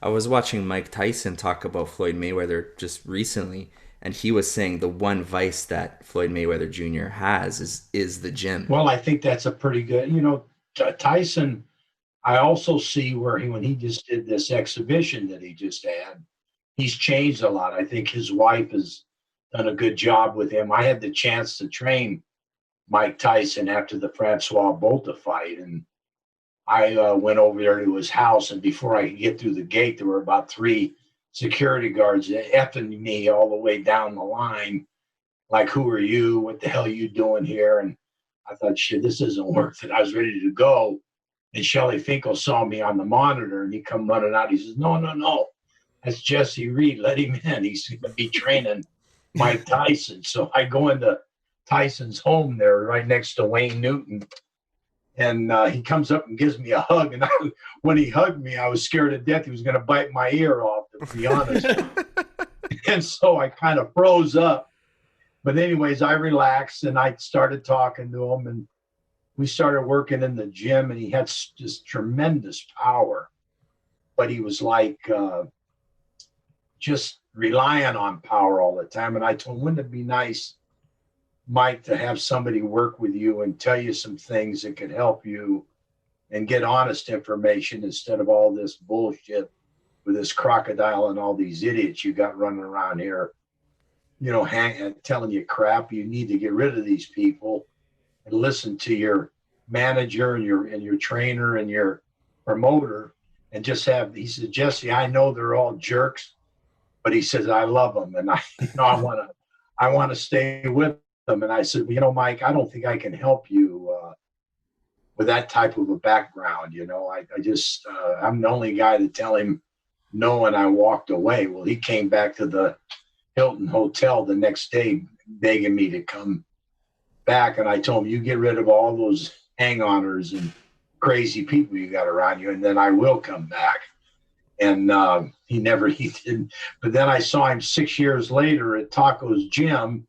I was watching Mike Tyson talk about Floyd Mayweather just recently, and he was saying the one vice that Floyd Mayweather Jr. has is the gym. Well, I think that's a pretty good, Tyson. I also see where when he just did this exhibition that he just had, he's changed a lot. I think his wife has done a good job with him. I had the chance to train Mike Tyson after the Francois Botha fight, and I went over there to his house. And before I could get through the gate, there were about three security guards effing me all the way down the line. Like, who are you? What the hell are you doing here? And I thought, shit, this isn't worth it. I was ready to go. And Shelly Finkel saw me on the monitor, and he come running out. He says, no, no, no. That's Jesse Reid. Let him in. He's going to be training Mike Tyson. So I go into Tyson's home there right next to Wayne Newton. And he comes up and gives me a hug. And when he hugged me, I was scared to death he was going to bite my ear off, to be honest. And so I kind of froze up. But anyways, I relaxed and I started talking to him. And we started working in the gym. And he had just tremendous power. But he was like just relying on power all the time. And I told him, wouldn't it be nice, Mike, to have somebody work with you and tell you some things that could help you and get honest information instead of all this bullshit with this crocodile and all these idiots you got running around here, telling you crap. You need to get rid of these people and listen to your manager and your trainer and your promoter and just have. He said, Jesse, I know they're all jerks, but he says I love them and I want to stay with them. And I said, Mike, I don't think I can help you with that type of a background. I'm the only guy to tell him no, and I walked away. Well, he came back to the Hilton Hotel the next day begging me to come back. And I told him, you get rid of all those hang-oners and crazy people you got around you, and then I will come back. And he didn't. But then I saw him 6 years later at Taco's gym.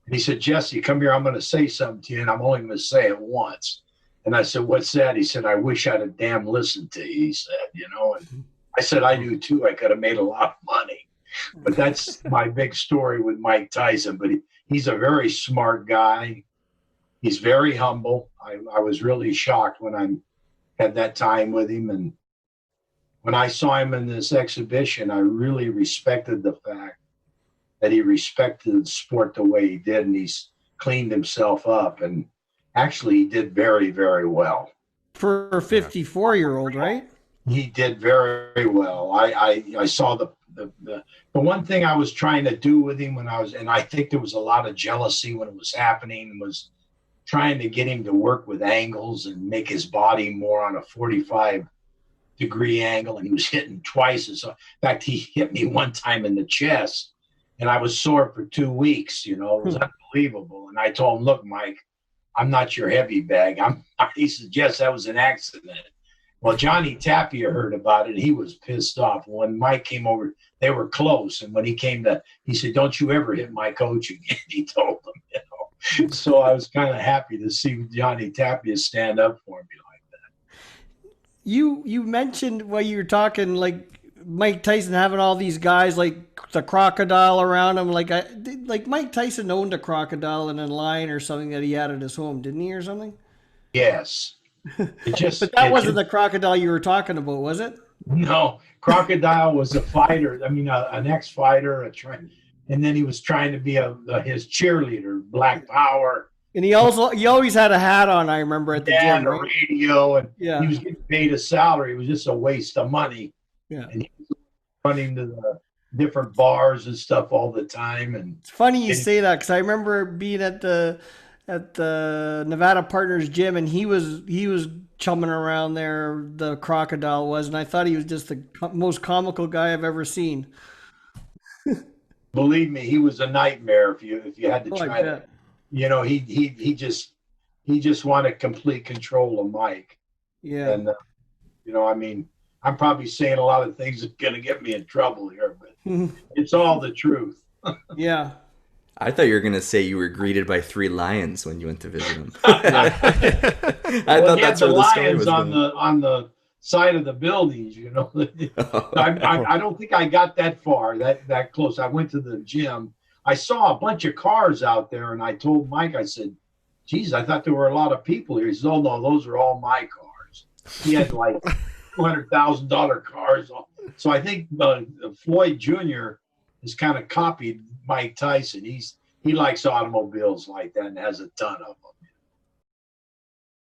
And he said, Jesse, come here. I'm going to say something to you, and I'm only going to say it once. And I said, what's that? He said, I wish I'd have damn listened to you, he said, And I said, I do too. I could have made a lot of money. But that's my big story with Mike Tyson. But he's a very smart guy. He's very humble. I was really shocked when I had that time with him. And when I saw him in this exhibition, I really respected the fact that he respected the sport the way he did, and he's cleaned himself up. And actually, he did very, very well. For a 54-year-old, right? He did very well. I saw the one thing I was trying to do with him and I think there was a lot of jealousy when it was happening, was trying to get him to work with angles and make his body more on a 45-degree angle. And he was hitting twice as. In fact, he hit me one time in the chest, and I was sore for 2 weeks. It was unbelievable. And I told him, look, Mike, I'm not your heavy bag. He said, yes, that was an accident. Well, Johnny Tapia heard about it. He was pissed off. When Mike came over, they were close. And when he said, don't you ever hit my coach again, he told him, So I was kind of happy to see Johnny Tapia stand up for me like that. You mentioned while you were talking, like Mike Tyson having all these guys like the crocodile around him. Like Mike Tyson owned a crocodile in a lion or something that he had at his home, didn't he, or something? Yes. But that wasn't the crocodile you were talking about, was it? No, Crocodile was a fighter. I mean, an ex-fighter, and then he was trying to be his cheerleader, Black Power. And he always had a hat on, I remember, at the gym. And a right? radio, and Yeah. he was getting paid a salary. It was just a waste of money. Yeah. And he was running to the different bars and stuff all the time. And it's funny you say that, because I remember being at the Nevada Partners gym, and he was chumming around there. The crocodile was, and I thought he was just the most comical guy I've ever seen. Believe me, he was a nightmare if you had to try that. He just wanted complete control of Mike. Yeah. And I mean, I'm probably saying a lot of things that's going to get me in trouble here, but it's all the truth. Yeah. I thought you were going to say you were greeted by 3 lions when you went to visit him. I thought that's where the story was on going. the side of the buildings, you know. I don't think I got that far, that close. I went to the gym. I saw a bunch of cars out there, and I told Mike, I said, geez, I thought there were a lot of people here. He said, oh, no, those are all my cars. He had like $200,000 cars. So I think Floyd Jr. has kind of copied Mike Tyson. He likes automobiles like that and has a ton of them.